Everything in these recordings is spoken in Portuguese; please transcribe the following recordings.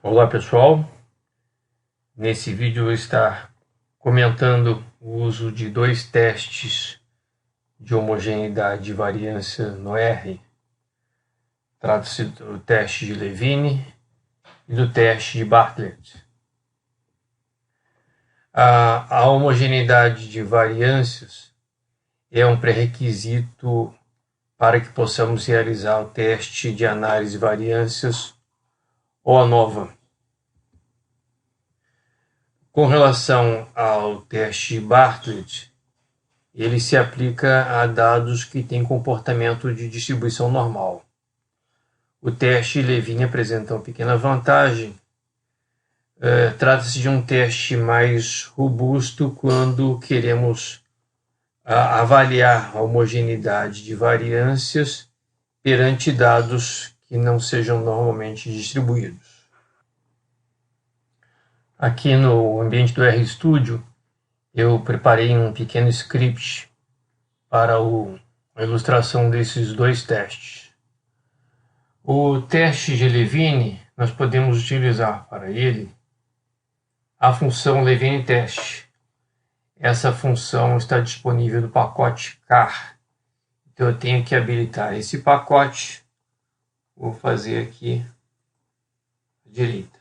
Olá pessoal, nesse vídeo eu vou estar comentando o uso de dois testes de homogeneidade e variância no R. Trata-se do teste de Levine e do teste de Bartlett. A homogeneidade de variâncias é um pré-requisito para que possamos realizar o teste de análise de variâncias ou ANOVA. Com relação ao teste de Bartlett, ele se aplica a dados que têm comportamento de distribuição normal. O teste Levine apresenta uma pequena vantagem. Trata-se de um teste mais robusto quando queremos avaliar a homogeneidade de variâncias perante dados que não sejam normalmente distribuídos. Aqui no ambiente do RStudio, eu preparei um pequeno script para a ilustração desses dois testes. O teste de Levine, nós podemos utilizar para ele a função Levine test. Essa função está disponível no pacote car. Então eu tenho que habilitar esse pacote. Vou fazer aqui à direita.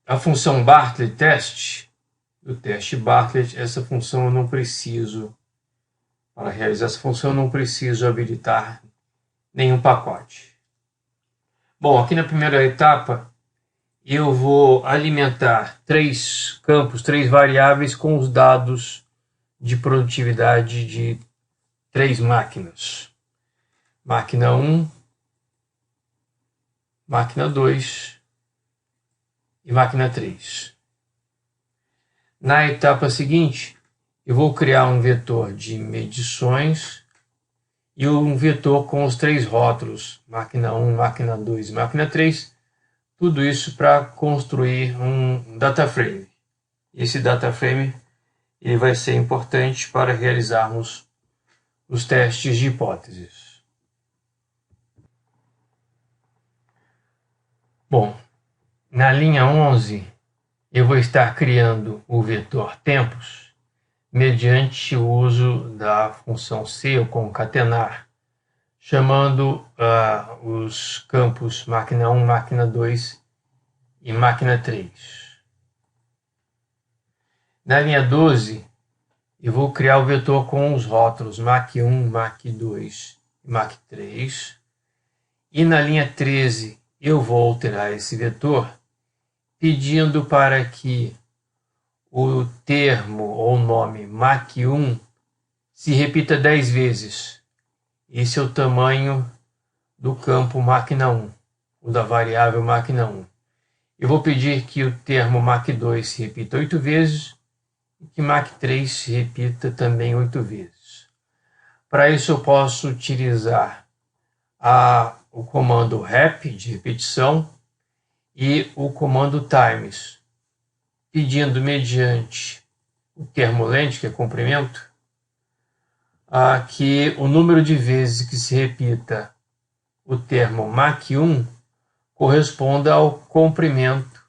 A função Bartlett test, o teste Bartlett, essa função eu não preciso, para realizar essa função eu não preciso habilitar nenhum pacote. Bom, aqui na primeira etapa eu vou alimentar três campos, três variáveis com os dados de produtividade de três máquinas. Máquina 1, máquina 2 e máquina 3. Na etapa seguinte, eu vou criar um vetor de medições e um vetor com os três rótulos, máquina 1, máquina 2 e máquina 3, tudo isso para construir um data frame. Esse data frame ele vai ser importante para realizarmos os testes de hipóteses. Bom, na linha 11, eu vou estar criando o vetor tempos mediante o uso da função C, ou concatenar, chamando os campos máquina 1, máquina 2 e máquina 3. Na linha 12, eu vou criar o vetor com os rótulos MAC1, MAC2 e MAC3. E na linha 13, eu vou alterar esse vetor pedindo para que o termo ou nome MAC1 se repita 10 vezes. Esse é o tamanho do campo máquina 1, o da variável máquina 1. Eu vou pedir que o termo MAC2 se repita 8 vezes e que MAC3 se repita também 8 vezes. Para isso eu posso utilizar o comando rep, de repetição, e o comando times, pedindo mediante o termo length, que é comprimento, que o número de vezes que se repita o termo MAC1 corresponda ao comprimento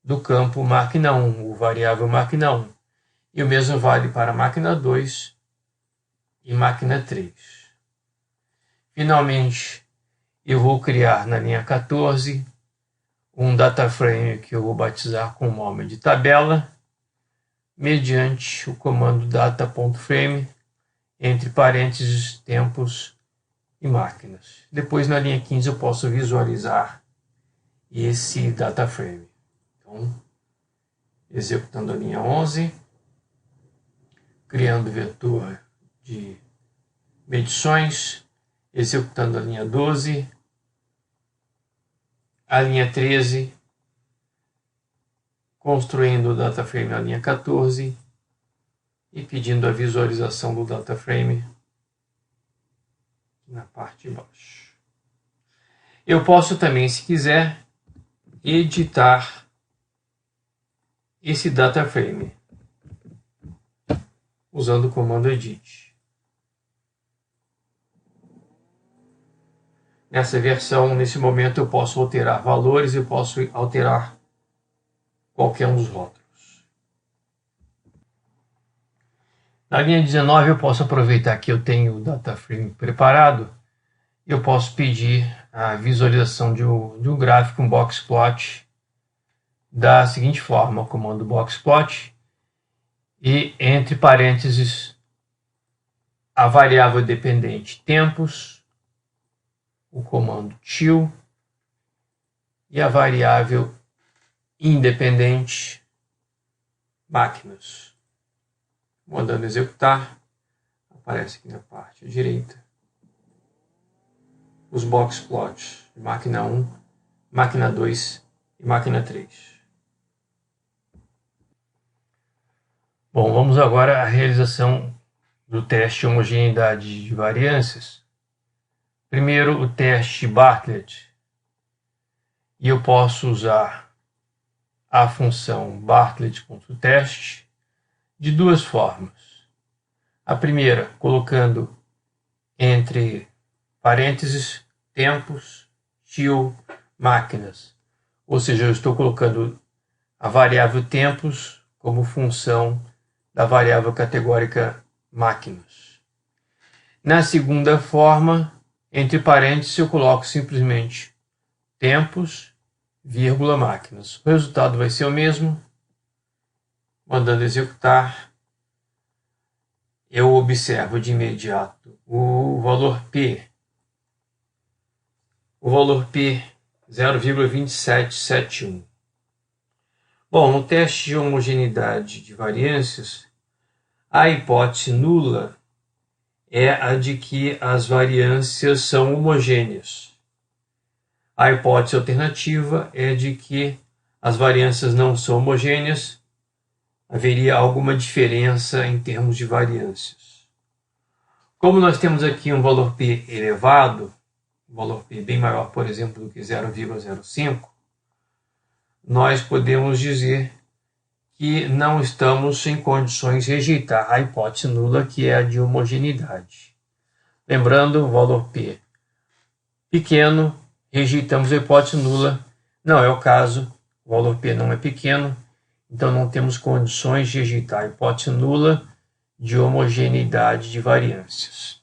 do campo máquina 1, o variável máquina 1. E o mesmo vale para máquina 2 e máquina 3. Finalmente, eu vou criar na linha 14 um data frame que eu vou batizar com o nome de tabela, mediante o comando data.frame, entre parênteses, tempos e máquinas. Depois, na linha 15, eu posso visualizar esse data frame. Então, executando a linha 11, criando o vetor de medições, executando a linha 12, a linha 13, construindo o data frame na linha 14 e pedindo a visualização do data frame na parte de baixo. Eu posso também, se quiser, editar esse data frame usando o comando edit. Nessa versão, nesse momento, eu posso alterar valores e posso alterar qualquer um dos rótulos. Na linha 19, eu posso aproveitar que eu tenho o DataFrame preparado. Eu posso pedir a visualização de um gráfico, um boxplot, da seguinte forma: o comando boxplot e, entre parênteses, a variável dependente tempos, o comando till, e a variável independente máquinas. Mandando executar, aparece aqui na parte direita os boxplots de máquina 1, máquina 2 e máquina 3. Bom, vamos agora à realização do teste de homogeneidade de variâncias. Primeiro, o teste Bartlett. E eu posso usar a função Bartlett.test de duas formas. A primeira, colocando entre parênteses tempos, till, máquinas. Ou seja, eu estou colocando a variável tempos como função da variável categórica máquinas. Na segunda forma, entre parênteses, eu coloco simplesmente tempos, vírgula, máquinas. O resultado vai ser o mesmo. Mandando executar, eu observo de imediato o valor P. O valor P 0,2771. Bom, no teste de homogeneidade de variâncias, a hipótese nula é a de que as variâncias são homogêneas. A hipótese alternativa é de que as variâncias não são homogêneas, haveria alguma diferença em termos de variâncias. Como nós temos aqui um valor P elevado, um valor P bem maior, por exemplo, do que 0,05, nós podemos dizer que não estamos em condições de rejeitar a hipótese nula, que é a de homogeneidade. Lembrando, o valor P pequeno, rejeitamos a hipótese nula. Não é o caso, o valor P não é pequeno, então não temos condições de rejeitar a hipótese nula de homogeneidade de variâncias.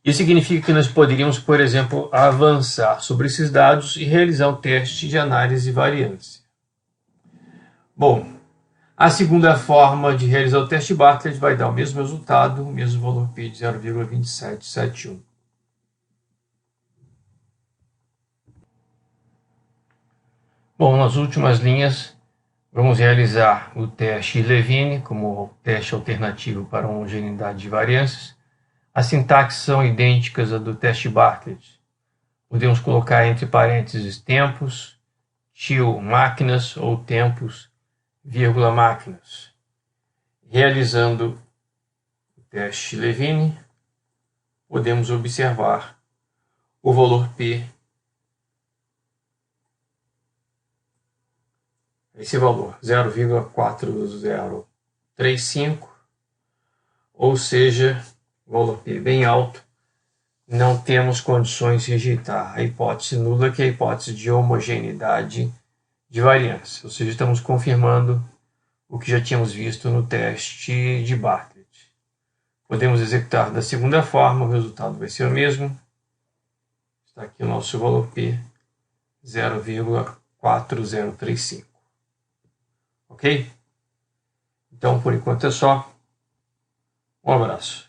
Isso significa que nós poderíamos, por exemplo, avançar sobre esses dados e realizar um teste de análise de variância. Bom, a segunda forma de realizar o teste Bartlett vai dar o mesmo resultado, o mesmo valor P de 0,2771. Bom, nas últimas linhas, vamos realizar o teste Levine como teste alternativo para a homogeneidade de variâncias. As sintaxes são idênticas à do teste Bartlett. Podemos colocar entre parênteses tempos, till, máquinas, ou tempos, vírgula, máquinas. Realizando o teste Levine, podemos observar o valor P. Esse valor, 0,4035, ou seja, valor P bem alto, não temos condições de rejeitar a hipótese nula, que é a hipótese de homogeneidade de variância. Ou seja, estamos confirmando o que já tínhamos visto no teste de Bartlett. Podemos executar da segunda forma, o resultado vai ser o mesmo. Está aqui o nosso valor P, 0,4035. Ok? Então, por enquanto é só. Um abraço.